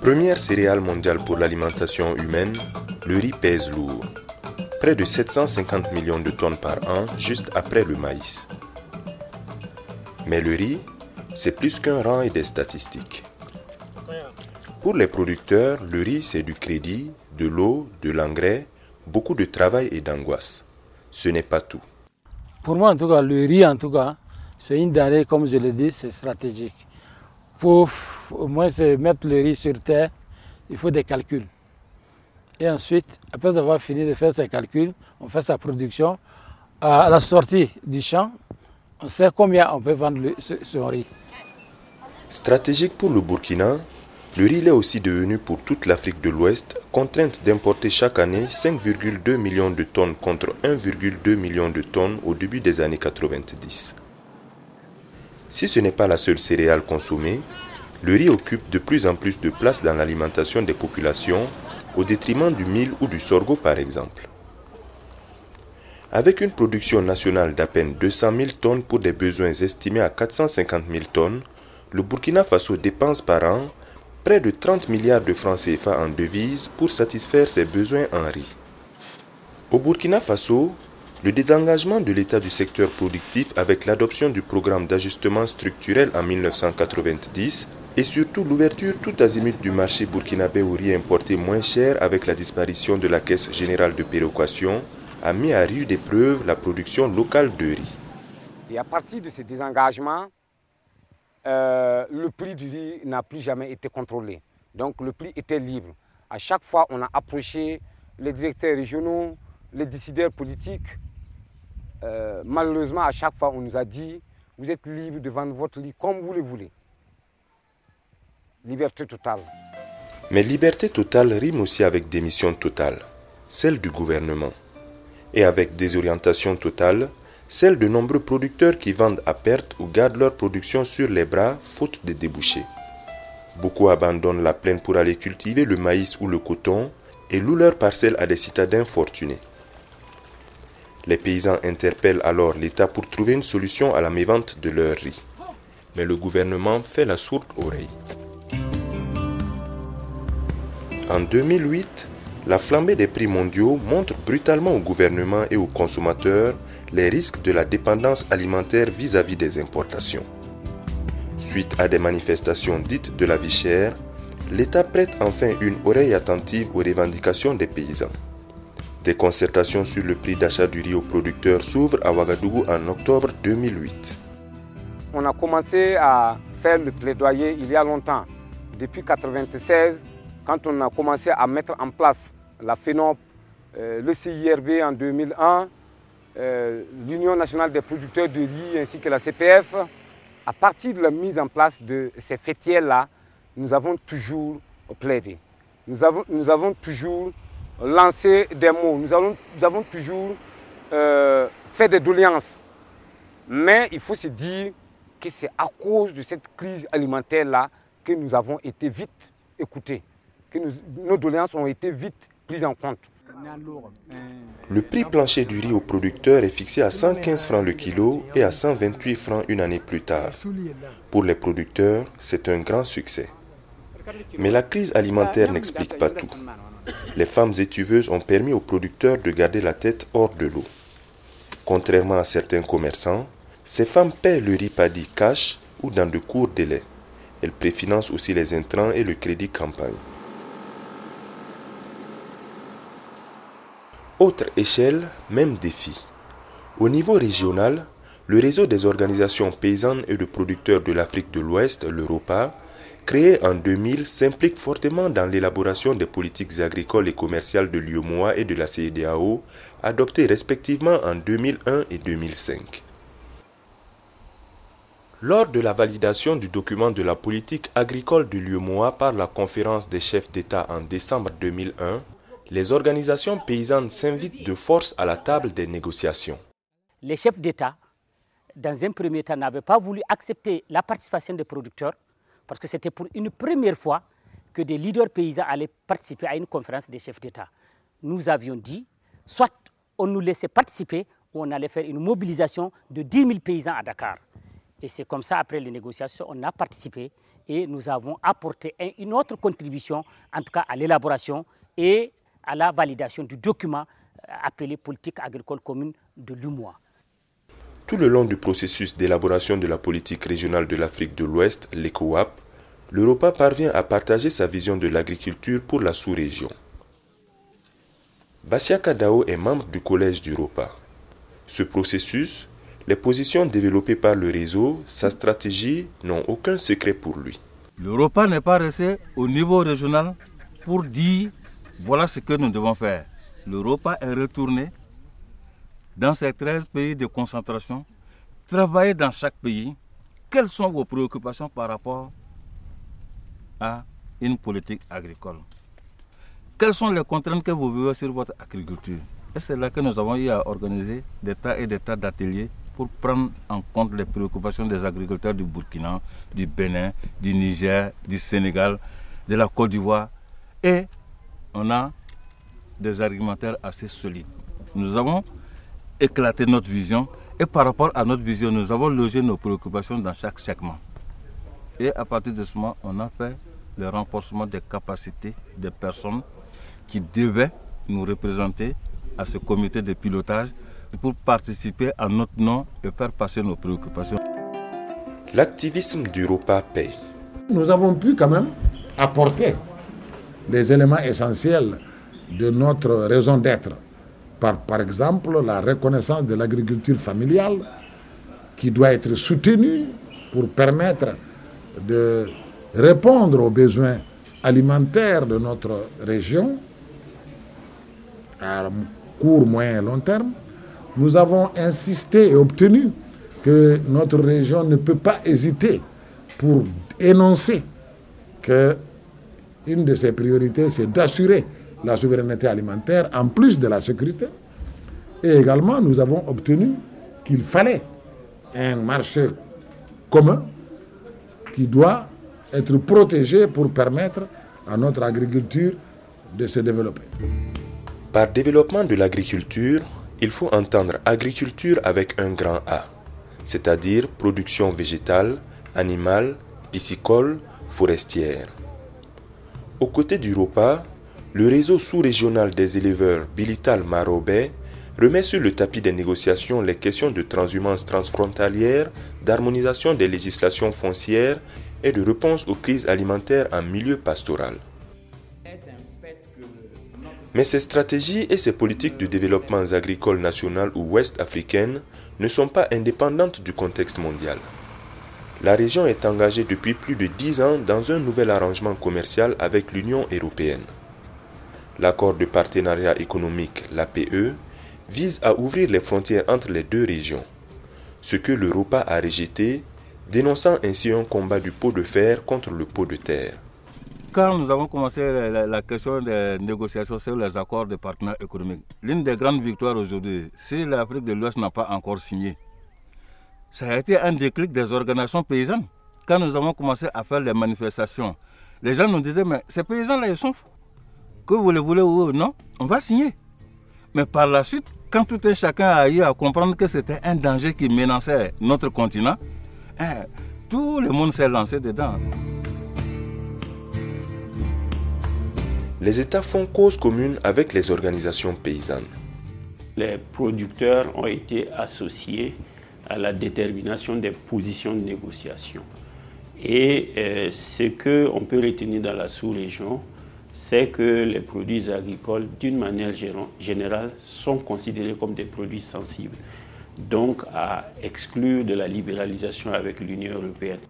Première céréale mondiale pour l'alimentation humaine, le riz pèse lourd. Près de 750 millions de tonnes par an, juste après le maïs. Mais le riz, c'est plus qu'un rang et des statistiques. Pour les producteurs, le riz, c'est du crédit, de l'eau, de l'engrais, beaucoup de travail et d'angoisse. Ce n'est pas tout. Pour moi, en tout cas, le riz, c'est une denrée, comme je l'ai dit, c'est stratégique. Pour au moins mettre le riz sur terre, il faut des calculs. Et ensuite, après avoir fini de faire ces calculs, on fait sa production. À la sortie du champ, on sait combien on peut vendre son riz. Stratégique pour le Burkina, le riz l'est aussi devenu pour toute l'Afrique de l'Ouest, contrainte d'importer chaque année 5,2 millions de tonnes contre 1,2 million de tonnes au début des années 90. Si ce n'est pas la seule céréale consommée, le riz occupe de plus en plus de place dans l'alimentation des populations, au détriment du mil ou du sorgho par exemple. Avec une production nationale d'à peine 200 000 tonnes pour des besoins estimés à 450 000 tonnes, le Burkina Faso dépense par an près de 30 milliards de francs CFA en devises pour satisfaire ses besoins en riz. Au Burkina Faso, le désengagement de l'État du secteur productif avec l'adoption du programme d'ajustement structurel en 1990 et surtout l'ouverture tout azimut du marché burkinabé au riz importé moins cher avec la disparition de la Caisse générale de péréquation a mis à rude épreuve la production locale de riz. Et à partir de ce désengagement, le prix du riz n'a plus jamais été contrôlé. Donc le prix était libre. À chaque fois, on a approché les directeurs régionaux, les décideurs politiques. Malheureusement, à chaque fois, on nous a dit « Vous êtes libre de vendre votre riz comme vous le voulez ». Liberté totale. Mais liberté totale rime aussi avec démission totale, celle du gouvernement. Et avec désorientation totale, celle de nombreux producteurs qui vendent à perte ou gardent leur production sur les bras faute de débouchés. Beaucoup abandonnent la plaine pour aller cultiver le maïs ou le coton et louent leurs parcelles à des citadins fortunés. Les paysans interpellent alors l'État pour trouver une solution à la mévente de leur riz. Mais le gouvernement fait la sourde oreille. En 2008, la flambée des prix mondiaux montre brutalement au gouvernement et aux consommateurs les risques de la dépendance alimentaire vis-à-vis des importations. Suite à des manifestations dites de la vie chère, l'État prête enfin une oreille attentive aux revendications des paysans. Des concertations sur le prix d'achat du riz aux producteurs s'ouvrent à Ouagadougou en octobre 2008. On a commencé à faire le plaidoyer il y a longtemps, depuis 1996, quand on a commencé à mettre en place la FENOP, le CIRB en 2001, l'Union nationale des producteurs de riz ainsi que la CPF. À partir de la mise en place de ces fêtières-là, nous avons toujours plaidé. Nous avons toujours lancé des mots, nous avons toujours fait des doléances. Mais il faut se dire que c'est à cause de cette crise alimentaire-là que nous avons été vite écoutés, que nos doléances ont été vite prises en compte. Le prix plancher du riz aux producteurs est fixé à 115 francs le kilo et à 128 francs une année plus tard. Pour les producteurs, c'est un grand succès. Mais la crise alimentaire n'explique pas tout. Les femmes étuveuses ont permis aux producteurs de garder la tête hors de l'eau. Contrairement à certains commerçants, ces femmes paient le riz paddy cash ou dans de courts délais. Elles préfinancent aussi les intrants et le crédit campagne. Autre échelle, même défi. Au niveau régional, le réseau des organisations paysannes et de producteurs de l'Afrique de l'Ouest, l'Europa, créé en 2000, s'implique fortement dans l'élaboration des politiques agricoles et commerciales de l'UEMOA et de la CEDEAO, adoptées respectivement en 2001 et 2005. Lors de la validation du document de la politique agricole de l'UEMOA par la conférence des chefs d'État en décembre 2001, les organisations paysannes s'invitent de force à la table des négociations. Les chefs d'État, dans un premier temps, n'avaient pas voulu accepter la participation des producteurs parce que c'était pour une première fois que des leaders paysans allaient participer à une conférence des chefs d'État. Nous avions dit, soit on nous laissait participer ou on allait faire une mobilisation de 10 000 paysans à Dakar. Et c'est comme ça, après les négociations, on a participé et nous avons apporté une autre contribution, en tout cas à l'élaboration et à la validation du document appelé politique agricole commune de l'UMOA. Tout le long du processus d'élaboration de la politique régionale de l'Afrique de l'Ouest, l'ECOWAP, l'Europa parvient à partager sa vision de l'agriculture pour la sous-région. Bassiaka Dao est membre du collège d'Europa. Ce processus, les positions développées par le réseau, sa stratégie n'ont aucun secret pour lui. L'Europa n'est pas resté au niveau régional pour dire voilà ce que nous devons faire. L'Europa est retourné dans ces 13 pays de concentration, travailler dans chaque pays. Quelles sont vos préoccupations par rapport à une politique agricole? Quelles sont les contraintes que vous vivez sur votre agriculture? Et c'est là que nous avons eu à organiser des tas et des tas d'ateliers pour prendre en compte les préoccupations des agriculteurs du Burkina, du Bénin, du Niger, du Sénégal, de la Côte d'Ivoire. Et on a des argumentaires assez solides. Nous avons éclaté notre vision et par rapport à notre vision, nous avons logé nos préoccupations dans chaque segment. Et à partir de ce moment, on a fait le renforcement des capacités des personnes qui devaient nous représenter à ce comité de pilotage pour participer à notre nom et faire passer nos préoccupations. L'activisme d'Europa paye. Nous avons pu quand même apporter des éléments essentiels de notre raison d'être. Par exemple, la reconnaissance de l'agriculture familiale qui doit être soutenue pour permettre de répondre aux besoins alimentaires de notre région à court, moyen et long terme. Nous avons insisté et obtenu que notre région ne peut pas hésiter pour énoncer qu'une de ses priorités, c'est d'assurer la souveraineté alimentaire en plus de la sécurité. Et également, nous avons obtenu qu'il fallait un marché commun qui doit être protégé pour permettre à notre agriculture de se développer. Par développement de l'agriculture, il faut entendre agriculture avec un grand A, c'est-à-dire production végétale, animale, piscicole, forestière. Aux côtés d'Europa, le réseau sous-régional des éleveurs Bilital Marobé remet sur le tapis des négociations les questions de transhumance transfrontalière, d'harmonisation des législations foncières et de réponse aux crises alimentaires en milieu pastoral. Mais ces stratégies et ces politiques de développement agricole national ou ouest-africaines ne sont pas indépendantes du contexte mondial. La région est engagée depuis plus de 10 ans dans un nouvel arrangement commercial avec l'Union européenne. L'accord de partenariat économique, l'APE, vise à ouvrir les frontières entre les deux régions, ce que l'Europa a rejeté, dénonçant ainsi un combat du pot de fer contre le pot de terre. Quand nous avons commencé la question des négociations sur les accords de partenariat économique, l'une des grandes victoires aujourd'hui, si l'Afrique de l'Ouest n'a pas encore signé, ça a été un déclic des organisations paysannes. Quand nous avons commencé à faire les manifestations, les gens nous disaient, mais ces paysans-là, ils sont fous. Que vous le voulez ou non, on va signer. Mais par la suite, quand tout un chacun a eu à comprendre que c'était un danger qui menaçait notre continent, tout le monde s'est lancé dedans. Les États font cause commune avec les organisations paysannes. Les producteurs ont été associés à la détermination des positions de négociation. Et ce qu'on peut retenir dans la sous-région, c'est que les produits agricoles, d'une manière générale, sont considérés comme des produits sensibles, donc à exclure de la libéralisation avec l'Union européenne.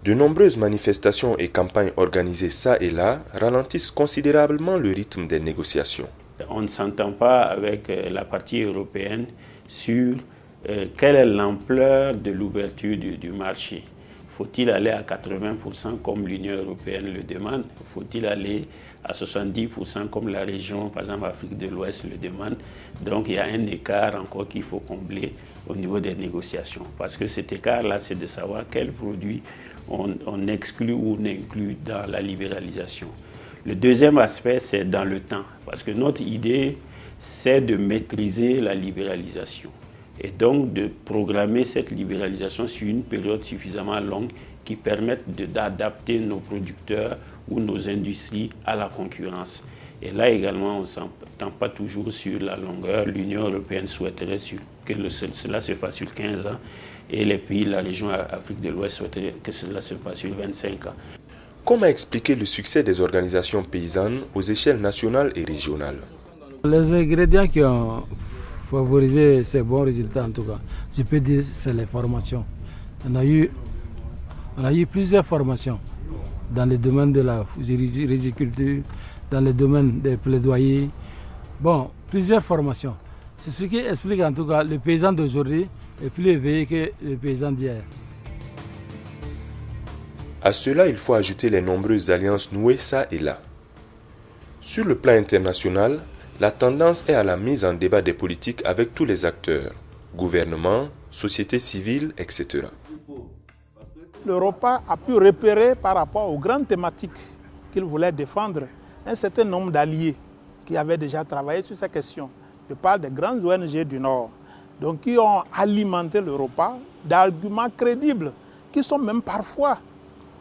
De nombreuses manifestations et campagnes organisées ça et là ralentissent considérablement le rythme des négociations. On ne s'entend pas avec la partie européenne sur quelle est l'ampleur de l'ouverture du marché. Faut-il aller à 80% comme l'Union européenne le demande? Faut-il aller à 70% comme la région, par exemple Afrique de l'Ouest, le demande? Donc il y a un écart encore qu'il faut combler au niveau des négociations. Parce que cet écart-là, c'est de savoir quels produits on exclut ou on inclut dans la libéralisation. Le deuxième aspect, c'est dans le temps. Parce que notre idée, c'est de maîtriser la libéralisation. Et donc de programmer cette libéralisation sur une période suffisamment longue qui permette d'adapter nos producteurs ou nos industries à la concurrence. Et là également, on ne s'entend pas toujours sur la longueur. L'Union européenne souhaiterait que cela se fasse sur 15 ans et les pays de la région Afrique de l'Ouest souhaiteraient que cela se fasse sur 25 ans. Comment expliquer le succès des organisations paysannes aux échelles nationales et régionales? Les ingrédients qui ont favorisé ces bons résultats, en tout cas, je peux dire, c'est les formations. On a eu plusieurs formations dans le domaine de la riziculture, dans le domaine des plaidoyers. Bon, plusieurs formations. C'est ce qui explique en tout cas le paysan d'aujourd'hui est plus éveillé que le paysan d'hier. À cela, il faut ajouter les nombreuses alliances nouées ça et là. Sur le plan international, la tendance est à la mise en débat des politiques avec tous les acteurs, gouvernement, société civile, etc. L'Europa a pu repérer par rapport aux grandes thématiques qu'il voulait défendre un certain nombre d'alliés qui avaient déjà travaillé sur ces questions. Je parle des grandes ONG du Nord, donc qui ont alimenté l'Europa d'arguments crédibles, qui sont même parfois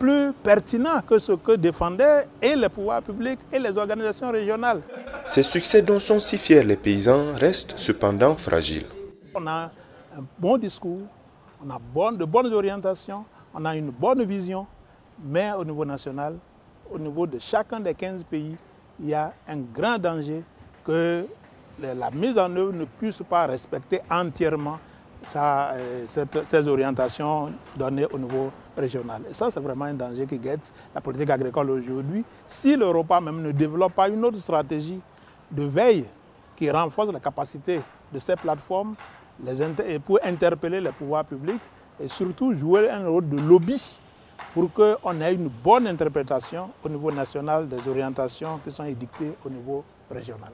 plus pertinents que ce que défendaient et les pouvoirs publics et les organisations régionales. Ces succès dont sont si fiers les paysans restent cependant fragiles. On a un bon discours, on a de bonnes orientations, on a une bonne vision, mais au niveau national, au niveau de chacun des 15 pays, il y a un grand danger que la mise en œuvre ne puisse pas respecter entièrement ces orientations données au niveau régional. Et ça, c'est vraiment un danger qui guette la politique agricole aujourd'hui. Si l'Europa même ne développe pas une autre stratégie de veille qui renforce la capacité de ces plateformes pour interpeller les pouvoirs publics et surtout jouer un rôle de lobby pour qu'on ait une bonne interprétation au niveau national des orientations qui sont édictées au niveau régional.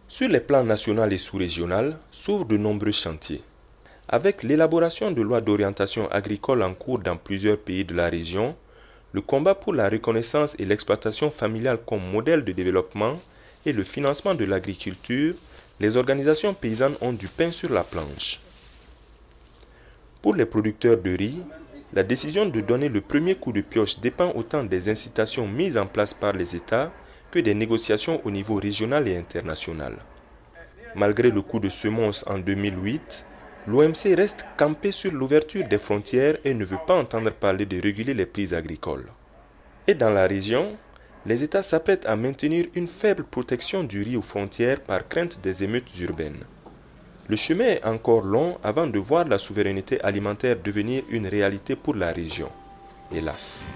Sur les plans national et sous-régional s'ouvrent de nombreux chantiers. Avec l'élaboration de lois d'orientation agricole en cours dans plusieurs pays de la région, le combat pour la reconnaissance et l'exploitation familiale comme modèle de développement et le financement de l'agriculture, les organisations paysannes ont du pain sur la planche. Pour les producteurs de riz, la décision de donner le premier coup de pioche dépend autant des incitations mises en place par les États que des négociations au niveau régional et international. Malgré le coup de semonce en 2008, l'OMC reste campé sur l'ouverture des frontières et ne veut pas entendre parler de réguler les prix agricoles. Et dans la région, les États s'apprêtent à maintenir une faible protection du riz aux frontières par crainte des émeutes urbaines. Le chemin est encore long avant de voir la souveraineté alimentaire devenir une réalité pour la région. Hélas.